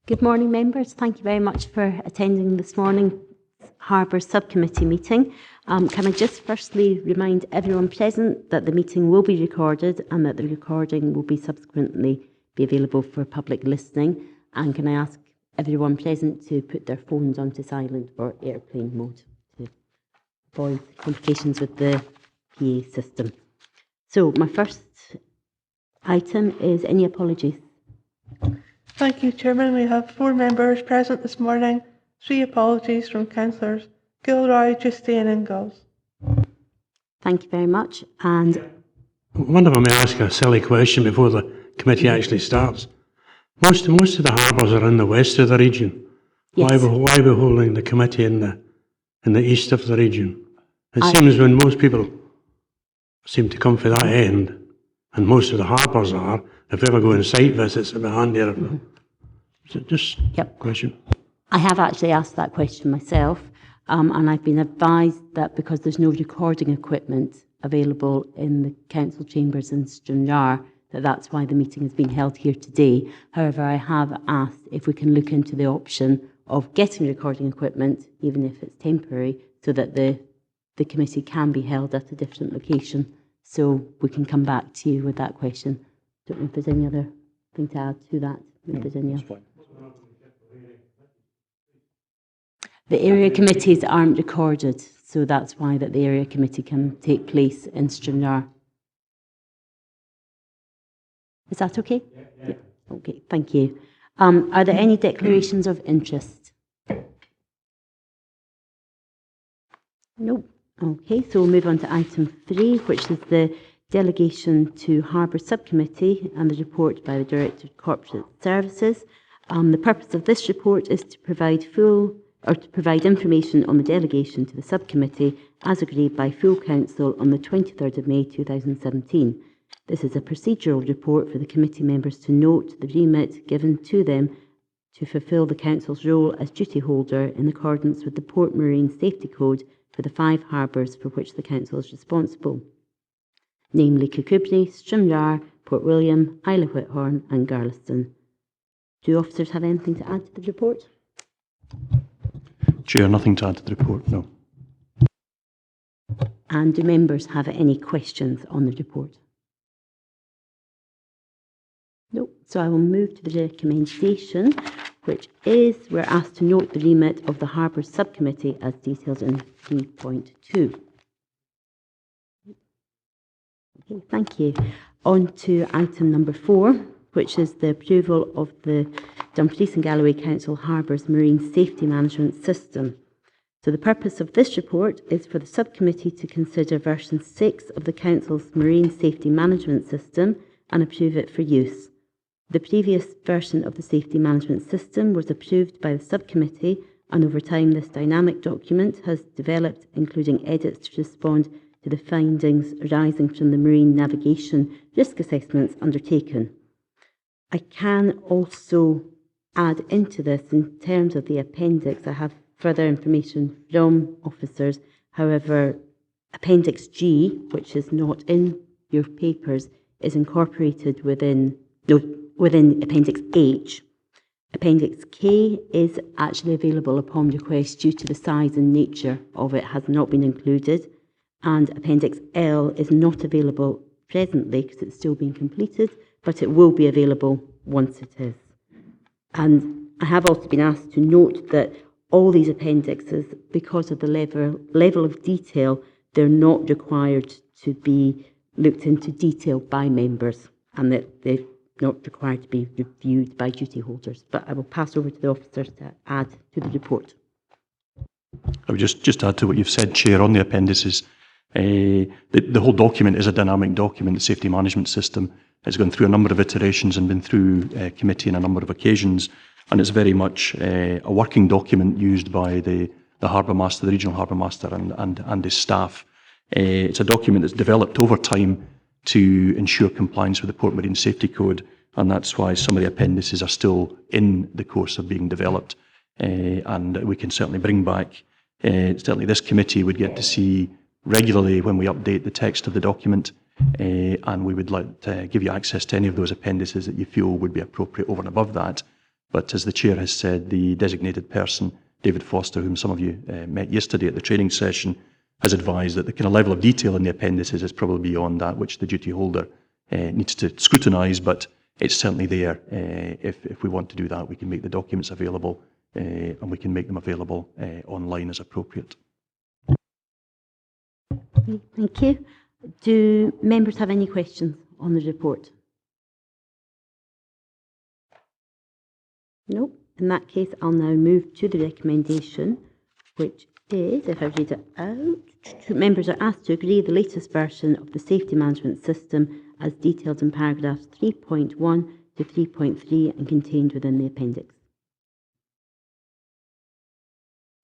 Good morning, members. Thank you very much for attending this morning's Harbours Sub Committee Meeting. Can I just firstly remind everyone present that the meeting will be recorded and that the recording will be subsequently be available for public listening. And can I ask everyone present to put their phones onto silent or airplane mode to avoid complications with the PA system. So my first item is any apologies. Thank you, Chairman. We have 4 members present this morning. 3 apologies from Councillors Gilroy, Justine and Ingalls. Thank you very much. And I wonder if I may ask a silly question before the committee actually starts. Most of the harbours are in the west of the region. yes. Why are we holding the committee in the east of the region? It seems when most people seem to come for that end, and most of the harbours are, if we ever go on site visits, it'd be handier. So just question. I have actually asked that question myself, and I've been advised that because there's no recording equipment available in the council chambers in Stranraer, that's why the meeting is being held here today. However, I have asked if we can look into the option of getting recording equipment, even if it's temporary, so that the committee can be held at a different location. So we can come back to you with that question. Don't know if there's any other thing to add to that. If there's any other. The area committees aren't recorded, so that's why that the area committee can take place in Stranraer. Is that okay? Yeah. Okay, thank you. Are there any declarations of interest? No. Okay, so we'll move on to item 3, which is the delegation to Harbours Sub Committee and the report by the Director of Corporate Services. The purpose of this report is to provide information on the delegation to the subcommittee as agreed by full council on the 23rd of May 2017. This is a procedural report for the committee members to note the remit given to them to fulfil the council's role as duty holder in accordance with the Port Marine Safety Code for the 5 harbours for which the council is responsible, namely Kirkcudbright, Stranraer, Port William, Isle of Whithorn and Garliston. Do officers have anything to add to the report? Chair, nothing to add to the report, no. And do members have any questions on the report? No. So I will move to the recommendation, which is we're asked to note the remit of the Harbours Sub Committee as detailed in 3.2. Okay, thank you. On to item number 4, which is the approval of the Dumfries and Galloway Council Harbours Marine Safety Management System. So the purpose of this report is for the subcommittee to consider version 6 of the Council's Marine Safety Management System and approve it for use. The previous version of the Safety Management System was approved by the subcommittee, and over time this dynamic document has developed, including edits to respond to the findings arising from the marine navigation risk assessments undertaken. I can also add into this, in terms of the appendix, I have further information from officers. However, Appendix G, which is not in your papers, is incorporated within Appendix H. Appendix K is actually available upon request due to the size and nature of it has not been included, and Appendix L is not available presently because it's still being completed, but it will be available once it is. And I have also been asked to note that all these appendixes, because of the level of detail, they're not required to be looked into detail by members, and that they're not required to be reviewed by duty holders. But I will pass over to the officers to add to the report. I would just add to what you've said, Chair, on the appendices. The whole document is a dynamic document, the safety management system. It's gone through a number of iterations and been through committee on a number of occasions, and it's very much a working document used by the Harbour Master, the Regional Harbour Master and his staff. It's a document that's developed over time to ensure compliance with the Port Marine Safety Code, and that's why some of the appendices are still in the course of being developed. And we can certainly bring back, certainly this committee would get to see regularly when we update the text of the document, and we would like to give you access to any of those appendices that you feel would be appropriate over and above that But as the Chair has said, the designated person, David Foster, whom some of you met yesterday at the training session, has advised that the kind of level of detail in the appendices is probably beyond that which the duty holder needs to scrutinise, but it's certainly there. If we want to do that, we can make the documents available and we can make them available online as appropriate. Okay, thank you. Do members have any questions on the report? No. In that case, I'll now move to the recommendation, which is, if I read it out, members are asked to agree the latest version of the safety management system as detailed in paragraphs 3.1 to 3.3 and contained within the appendix.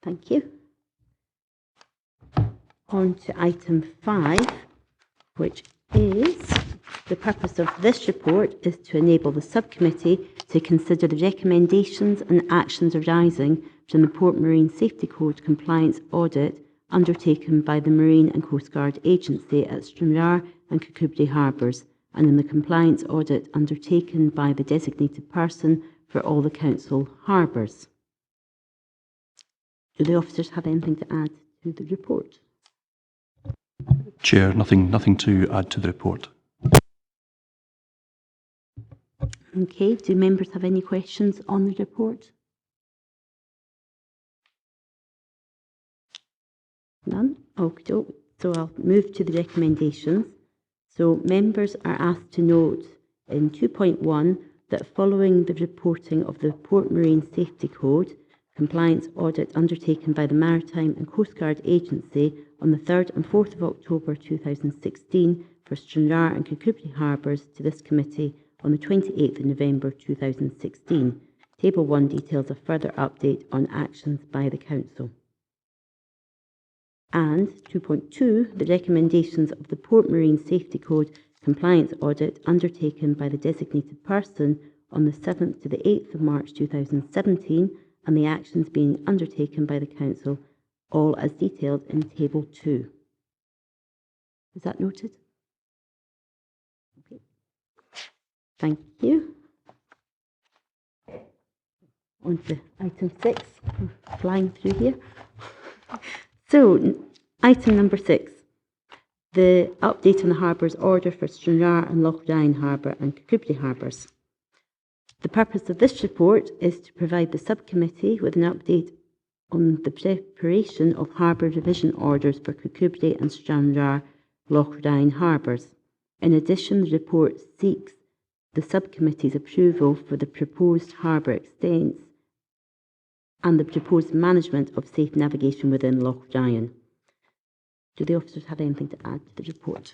Thank you. On to item 5, which is the purpose of this report is to enable the subcommittee to consider the recommendations and actions arising from the Port Marine Safety Code compliance audit undertaken by the Marine and Coastguard Agency at Stranraer and Kirkcudbright Harbours, and in the compliance audit undertaken by the designated person for all the council harbours. Do the officers have anything to add to the report? Chair, nothing to add to the report. Okay, do members have any questions on the report? None? Okay, so I'll move to the recommendations. So members are asked to note in 2.1 that following the reporting of the Port Marine Safety Code compliance audit undertaken by the Maritime and Coastguard Agency on the 3rd and 4th of October 2016 for Stranraer and Kirkcudbright Harbours to this committee on the 28th of November 2016. Table 1 details a further update on actions by the Council. And 2.2, the recommendations of the Port Marine Safety Code compliance audit undertaken by the designated person on the 7th to the 8th of March 2017 and the actions being undertaken by the Council, all as detailed in Table 2. Is that noted? Okay. Thank you. On to item 6, flying through here. So, item number 6, the update on the Harbours order for Stranraer and Loch Harbour and Kirkcudbright Harbours. The purpose of this report is to provide the subcommittee with an update on the preparation of harbour revision orders for Kirkcudbright and Stranraer Loch Harbours. In addition, the report seeks the subcommittee's approval for the proposed harbour extents and the proposed management of safe navigation within Loch Ryan. Do the officers have anything to add to the report?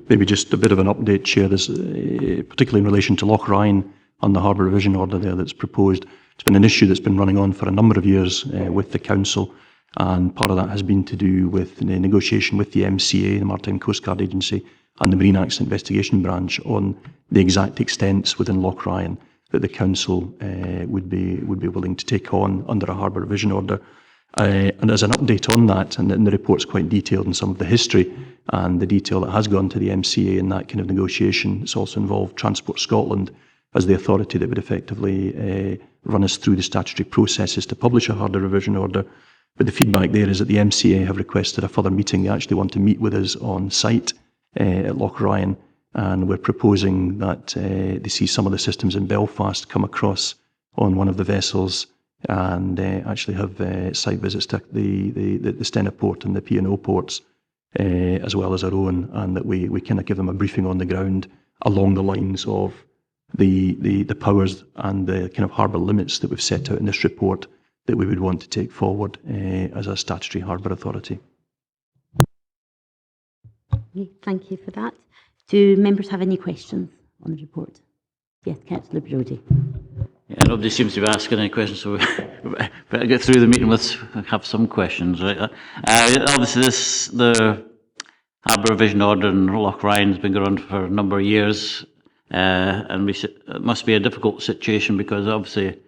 Maybe just a bit of an update, Chair. This, particularly in relation to Loch Ryan and the harbour revision order there that's proposed. It's been an issue that's been running on for a number of years with the Council, and part of that has been to do with the negotiation with the MCA, the Maritime and Coastguard Agency, and the Marine Accident Investigation Branch on the exact extents within Loch Ryan that the Council would be willing to take on under a harbour revision order. And as an update on that, and the report's quite detailed in some of the history and the detail that has gone to the MCA in that kind of negotiation, it's also involved Transport Scotland as the authority that would effectively run us through the statutory processes to publish a harbour revision order. But the feedback there is that the MCA have requested a further meeting. They actually want to meet with us on site at Loch Ryan, and we're proposing that they see some of the systems in Belfast come across on one of the vessels and actually have site visits to the Stena port and the P&O ports, as well as our own, and that we kind of give them a briefing on the ground along the lines of the powers and the kind of harbour limits that we've set out in this report that we would want to take forward as a statutory harbour authority. Okay, thank you for that. Do members have any questions on the report? Yes, Councillor Brodie. Yeah, nobody seems to be asking any questions, so we better get through the meeting. Let's have some questions, right? Obviously, the harbour revision order in Loch Ryan has been going on for a number of years, and it must be a difficult situation because obviously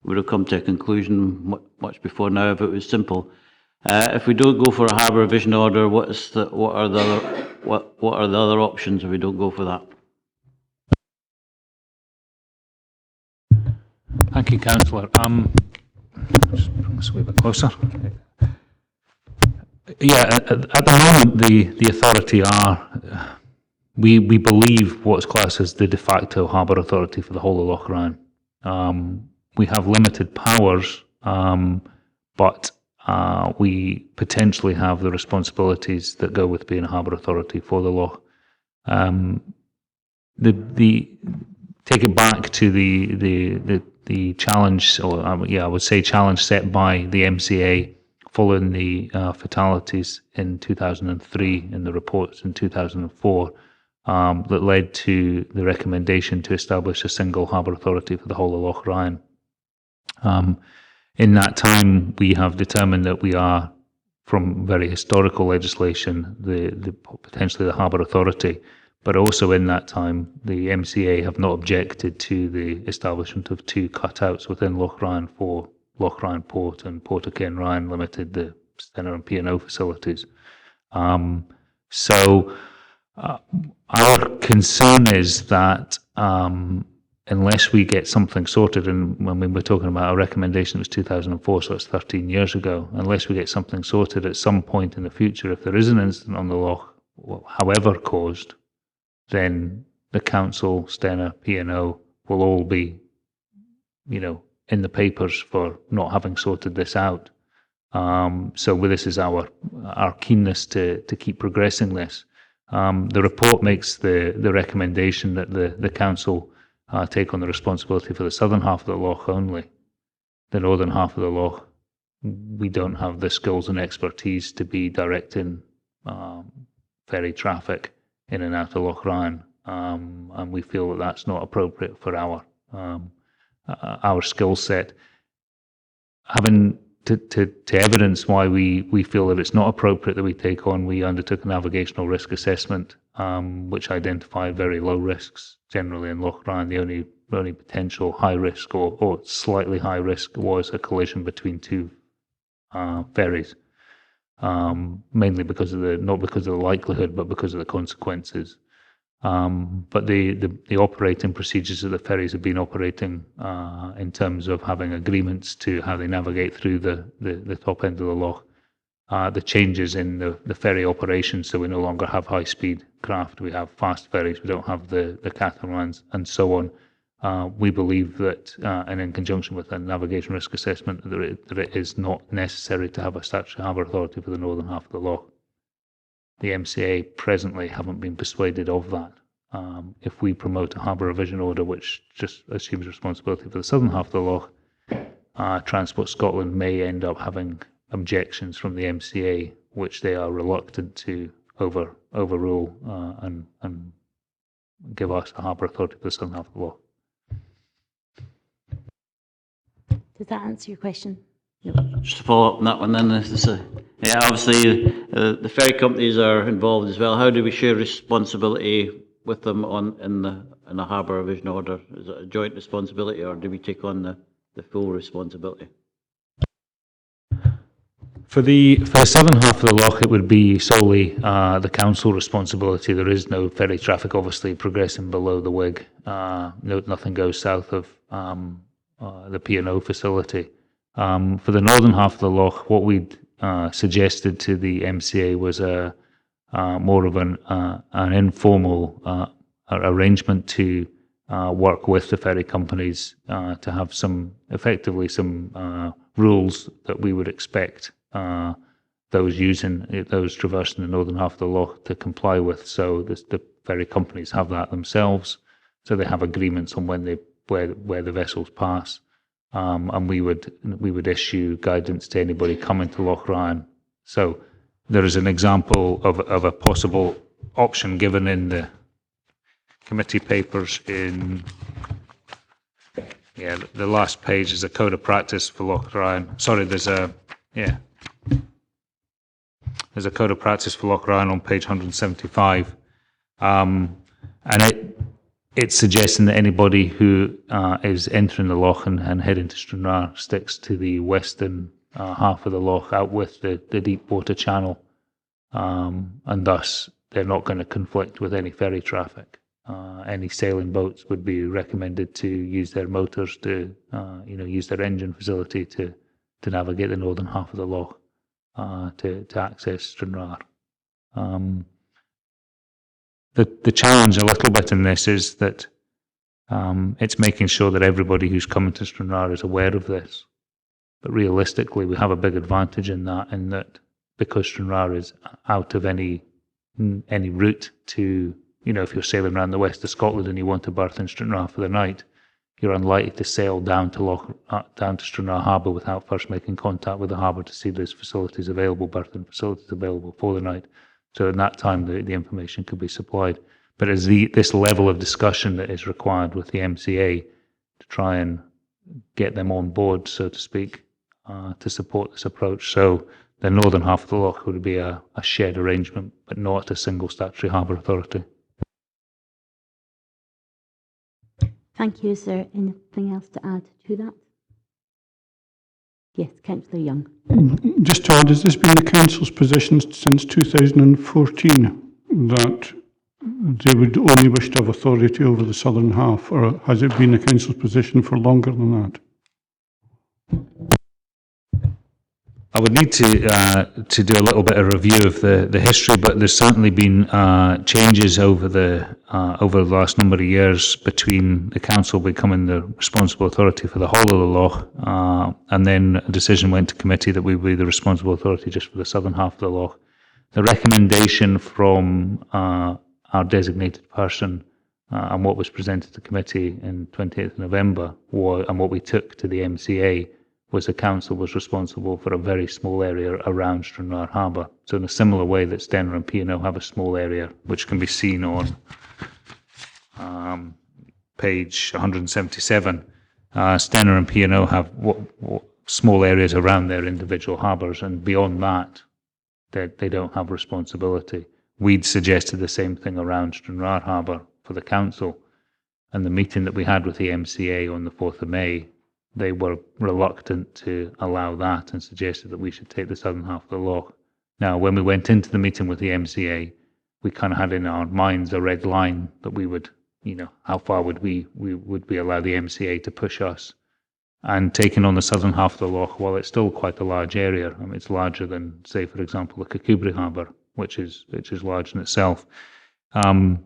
we would have come to a conclusion much before now if it was simple. If we don't go for a harbour revision order, what are the other options if we don't go for that? Thank you, Councillor. Just bring this a wee bit closer. Yeah, at the moment, the authority are, we believe what's classed as the de facto harbour authority for the whole of Loch Ryan. We have limited powers, but we potentially have the responsibilities that go with being a harbour authority for the Loch. Take it back to the challenge, or I would say challenge set by the MCA following the fatalities in 2003 and the reports in 2004 that led to the recommendation to establish a single harbour authority for the whole of Loch Ryan. In that time, we have determined that we are, from very historical legislation, potentially the harbour authority. But also in that time, the MCA have not objected to the establishment of two cutouts within Loch Ryan for Loch Ryan Port and Port of Ryan Limited, the Sederunt P&O facilities. So our concern is that unless we get something sorted, and when we were talking about our recommendation, it was 2004, so it's 13 years ago, unless we get something sorted at some point in the future, if there is an incident on the Loch, however caused, then the council, Stena, P&O will all be, in the papers for not having sorted this out. So this is our keenness to keep progressing this. The report makes the recommendation that the council take on the responsibility for the southern half of the Loch only. The northern half of the Loch, we don't have the skills and expertise to be directing ferry traffic in and out of Loch Ryan, and we feel that that's not appropriate for our skill set. Having to evidence why we feel that it's not appropriate that we take on, we undertook a navigational risk assessment, which identified very low risks generally in Loch Ryan. The only potential high risk or slightly high risk was a collision between two ferries. Mainly because of not because of the likelihood, but because of the consequences. But the operating procedures that the ferries have been operating in terms of having agreements to how they navigate through the top end of the Loch, the changes in the ferry operations, so we no longer have high-speed craft, we have fast ferries, we don't have the catamarans and so on. We believe that, and in conjunction with a navigation risk assessment, that it is not necessary to have a statutory harbour authority for the northern half of the Loch. The MCA presently haven't been persuaded of that. If we promote a harbour revision order which just assumes responsibility for the southern half of the Loch, Transport Scotland may end up having objections from the MCA, which they are reluctant to overrule and give us a harbour authority for the southern half of the Loch. Does that answer your question? No. Just to follow up on that one then, obviously the ferry companies are involved as well. How do we share responsibility with them in a harbour revision order? Is it a joint responsibility, or do we take on the full responsibility? For the southern half of the Loch, it would be solely the council responsibility. There is no ferry traffic, obviously, progressing below the Wig. Nothing goes south of the P&O facility. For the northern half of the Loch, what we'd suggested to the MCA was more of an informal arrangement to work with the ferry companies to have some rules that we would expect those traversing the northern half of the Loch to comply with. So the ferry companies have that themselves, so they have agreements on where the vessels pass, and we would issue guidance to anybody coming to Loch Ryan. So there is an example of a possible option given in the committee papers. In the last page is a code of practice for Loch Ryan. Sorry, there's a code of practice for Loch Ryan on page 175, and it's suggesting that anybody who is entering the Loch and heading to Stranraer sticks to the western half of the Loch out with the deep water channel, and thus they're not going to conflict with any ferry traffic. any sailing boats would be recommended to use their motors to, use their engine facility to navigate the northern half of the loch to access Stranraer. The challenge a little bit in this is that it's making sure that everybody who's coming to Stranraer is aware of this. But realistically, we have a big advantage in that because Stranraer is out of any route to, if you're sailing around the west of Scotland and you want to berth in Stranraer for the night, you're unlikely to sail down to Stranraer Harbour without first making contact with the harbour to see those facilities available, berthing facilities available for the night. So in that time, the information could be supplied. But it's this level of discussion that is required with the MCA to try and get them on board, so to speak, to support this approach. So the northern half of the loch would be a shared arrangement, but not a single statutory harbour authority. Thank you. Is there anything else to add to that? Yes, Councillor Young. Just to add, has this been the Council's position since 2014 that they would only wish to have authority over the southern half, or has it been the Council's position for longer than that? I would need to do a little bit of review of the history, but there's certainly been changes over the last number of years between the council becoming the responsible authority for the whole of the loch, and then a decision went to committee that we would be the responsible authority just for the southern half of the loch. The recommendation from our designated person and what was presented to committee in 28th November and what we took to the MCA was the council was responsible for a very small area around Stranraer Harbour. So in a similar way that Sederunt and P&O have a small area, which can be seen on page 177, Sederunt and P&O have small areas around their individual harbours, and beyond that, they don't have responsibility. We'd suggested the same thing around Stranraer Harbour for the council, and the meeting that we had with the MCA on the 4th of May, they were reluctant to allow that and suggested that we should take the southern half of the loch. Now, when we went into the meeting with the MCA, we kind of had in our minds a red line that we would, how far would we allow the MCA to push us? And taking on the southern half of the loch, while it's still quite a large area, I mean, it's larger than, say, for example, the Kirkcudbright Harbour, which is large in itself. It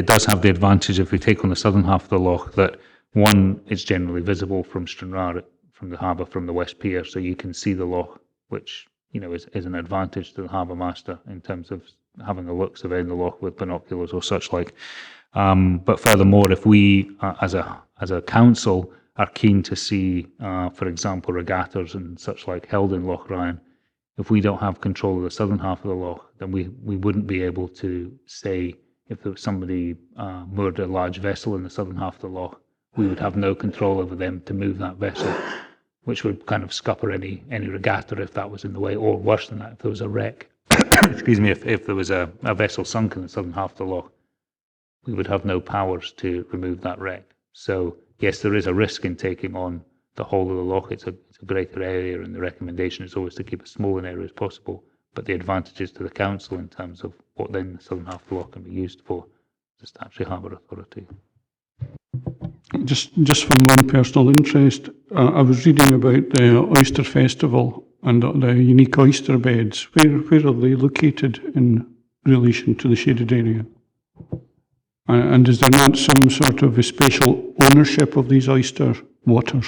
does have the advantage if we take on the southern half of the loch that one, it's generally visible from Stranraer, from the harbour, from the West Pier, so you can see the loch, which is an advantage to the harbour master in terms of having a look, surveying the loch with binoculars or such like. But furthermore, if we, as a council, are keen to see, for example, regattas and such like held in Loch Ryan, if we don't have control of the southern half of the loch, then we wouldn't be able to say if there was somebody moored a large vessel in the southern half of the loch, we would have no control over them to move that vessel, which would kind of scupper any regatta if that was in the way, or worse than that, if there was a wreck. Excuse me, if there was a vessel sunk in the southern half of the loch, we would have no powers to remove that wreck. So yes, there is a risk in taking on the whole of the loch. It's a greater area, and the recommendation is always to keep as small an area as possible. But the advantages to the council in terms of what then the southern half of the loch can be used for, the statutory harbour authority. Just from one personal interest, I was reading about the Oyster Festival and the unique oyster beds. Where are they located in relation to the shaded area? And is there not some sort of a spatial ownership of these oyster waters?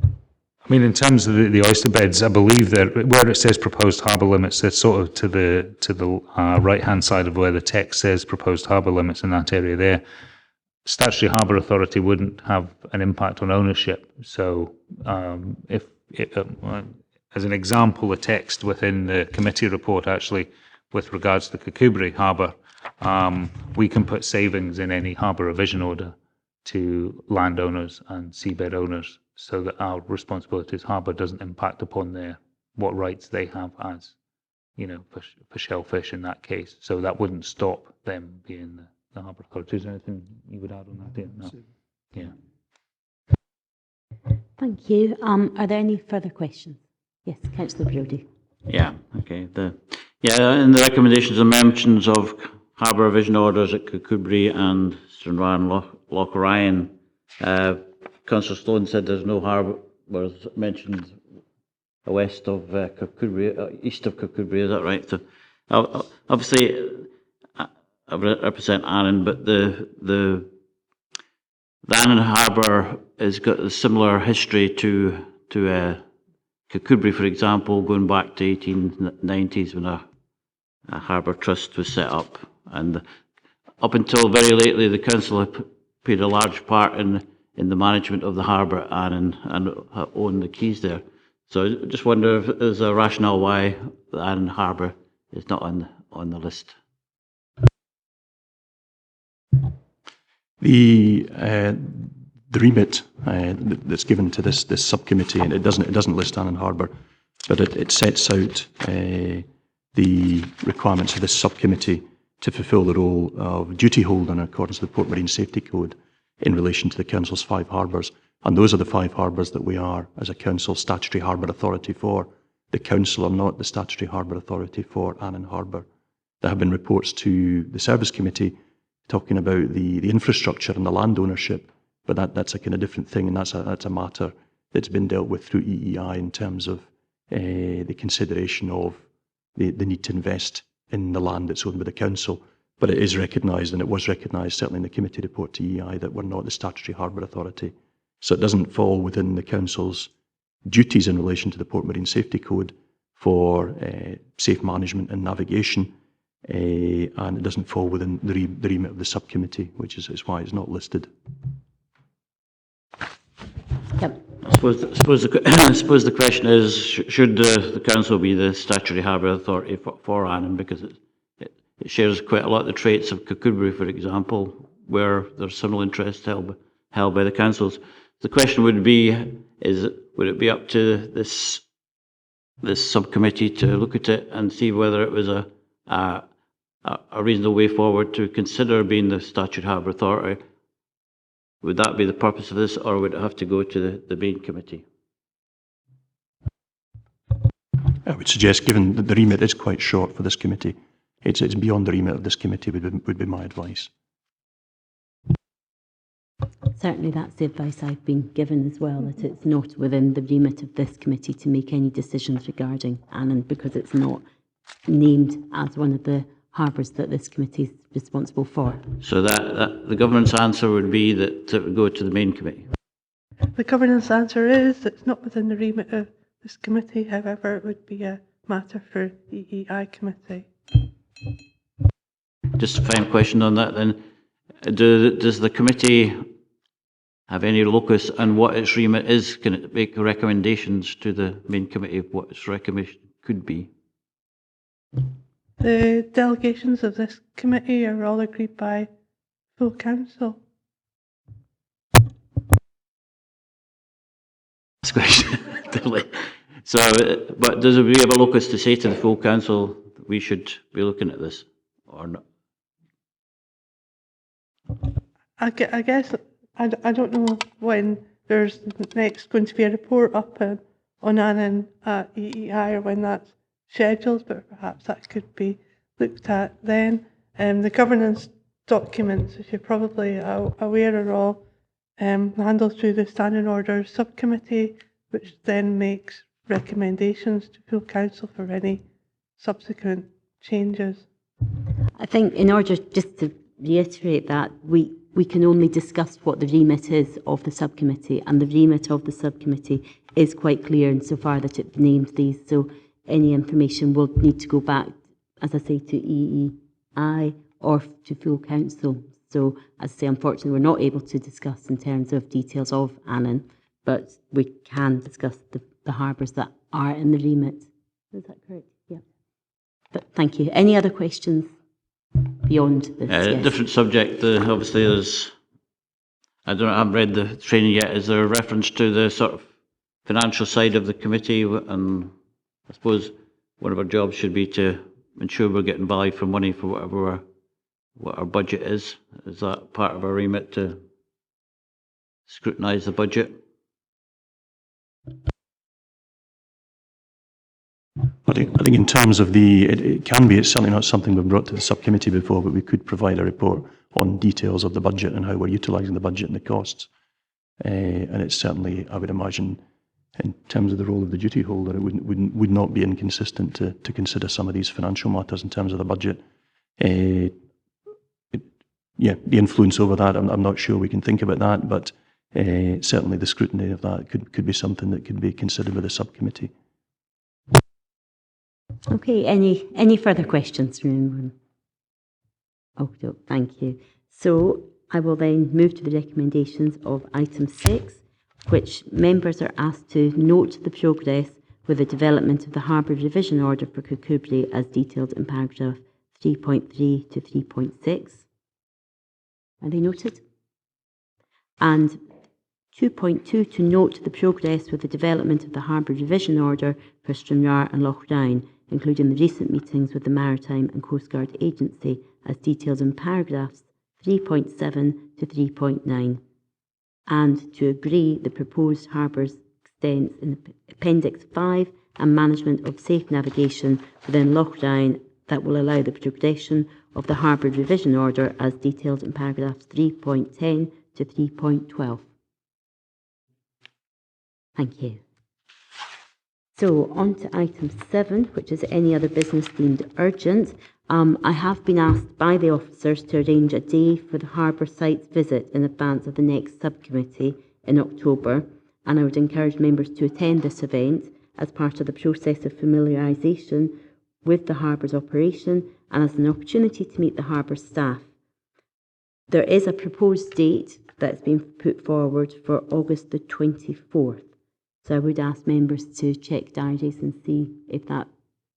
I mean, in terms of the oyster beds, I believe that where it says proposed harbour limits, it's sort of to the right-hand side of where the text says proposed harbour limits in that area there. Statutory Harbour Authority wouldn't have an impact on ownership. So as an example, the text within the committee report actually, with regards to the Kirkcudbright Harbour, we can put savings in any harbour revision order to landowners and seabed owners so that our responsibility as harbour doesn't impact upon what rights they have as, for shellfish in that case. So that wouldn't stop them being the harbour authority. Is there anything you would add on that, Dave? No. Yeah. Thank you. Are there any further questions? Yes, Councillor Brodie. Yeah, okay. In the recommendations and mentions of Harbour Vision Orders at Kirkcudbright and Stranraer and Loch Ryan. Councillor Sloan said there's no harbour mentioned west of Kirkcudbright, east of Kirkcudbright, is that right? So, obviously, I represent Annan, but the Annan Harbour has got a similar history to Kirkcudbright, for example, going back to 1890s when a harbour trust was set up, and up until very lately, the council had played a large part in the management of the harbour at Annan and owned the quays there. So I just wonder if there's a rationale why the Annan Harbour is not on the list. The remit that's given to this subcommittee, and it doesn't list Annan Harbour, but it sets out the requirements of this subcommittee to fulfil the role of duty holder in accordance with the Port Marine Safety Code in relation to the Council's 5 harbours. And those are the 5 harbours that we are, as a council, statutory harbour authority for. The council are not the statutory harbour authority for Annan Harbour. There have been reports to the Service Committee talking about the infrastructure and the land ownership, but that's a kind of different thing, and that's a matter that's been dealt with through EEI in terms of the consideration of the need to invest in the land that's owned by the council. But it is recognised, and it was recognised certainly in the committee report to EEI, that we're not the statutory harbour authority. So it doesn't fall within the council's duties in relation to the Port Marine Safety Code for safe management and navigation, and it doesn't fall within the remit of the subcommittee, which is why it's not listed. Yep. I suppose the question is, should the council be the statutory harbour authority for Annan, because it shares quite a lot of the traits of Kirkcudbright, for example, where there's similar interests held by the councils. The question would be, would it be up to this subcommittee to look at it and see whether it was a reasonable way forward to consider being the statutory harbour authority? Would that be the purpose of this, or would it have to go to the main committee? I would suggest, given that the remit is quite short for this committee, it's beyond the remit of this committee would be my advice. Certainly that's the advice I've been given as well, that it's not within the remit of this committee to make any decisions regarding Annan, because it's not named as one of the harbours that this committee is responsible for. So that the governance answer would be that it would go to the main committee? The governance answer is it's not within the remit of this committee, however it would be a matter for EEI committee. Just a final question on that then. Does the committee have any locus on what its remit is? Can it make recommendations to the main committee of what its recommendation could be? The delegations of this committee are all agreed by full council. That's question. So, but does we have a locus to say to the full council that we should be looking at this or not? I guess I don't know when there's next going to be a report up on Annan at EEI or when that's scheduled, but perhaps that could be looked at then. The governance documents, as you're probably aware, are all handled through the Standing Orders Subcommittee, which then makes recommendations to full council for any subsequent changes. I think in order just to reiterate that, we can only discuss what the remit is of the subcommittee, and the remit of the subcommittee is quite clear insofar that it names these. So any information will need to go back, as I say, to EEI or to full council. So, as I say, unfortunately, we're not able to discuss in terms of details of Annan, but we can discuss the harbours that are in the remit. Is that correct? Yeah. But thank you. Any other questions beyond this? Yes. Different subject. Obviously, there's. I haven't read the training yet. Is there a reference to the sort of financial side of the committee? And I suppose one of our jobs should be to ensure we're getting value for money for whatever what our budget is. Is that part of our remit to scrutinise the budget? I think in terms of it can be, it's certainly not something we've brought to the subcommittee before, but we could provide a report on details of the budget and how we're utilising the budget and the costs. And it's certainly, I would imagine, in terms of the role of the duty holder, it would not be inconsistent to consider some of these financial matters in terms of the budget. The influence over that, I'm not sure we can think about that, but certainly the scrutiny of that could be something that could be considered with the subcommittee. Okay, any further questions from anyone? Oh, no, thank you. So I will then move to the recommendations of item 6, which members are asked to note the progress with the development of the Harbour Revision Order for Kirkcudbright as detailed in paragraph 3.3 to 3.6. Are they noted? And 2.2 to note the progress with the development of the Harbour Revision Order for Stranraer and Loch, including the recent meetings with the Maritime and Coastguard Agency as detailed in paragraphs 3.7 to 3.9, and to agree the proposed harbours extents in Appendix 5 and management of safe navigation within Loch that will allow the progression of the Harbour Revision Order as detailed in paragraphs 3.10 to 3.12. Thank you. So on to item 7, which is any other business deemed urgent. I have been asked by the officers to arrange a day for the harbour site visit in advance of the next subcommittee in October, and I would encourage members to attend this event as part of the process of familiarisation with the harbour's operation and as an opportunity to meet the harbour staff. There is a proposed date that's been put forward for August the 24th. So I would ask members to check diaries and see if that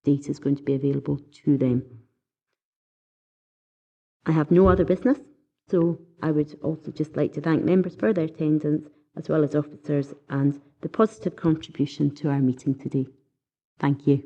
date is going to be available to them. I have no other business, so I would also just like to thank members for their attendance, as well as officers, and the positive contribution to our meeting today. Thank you.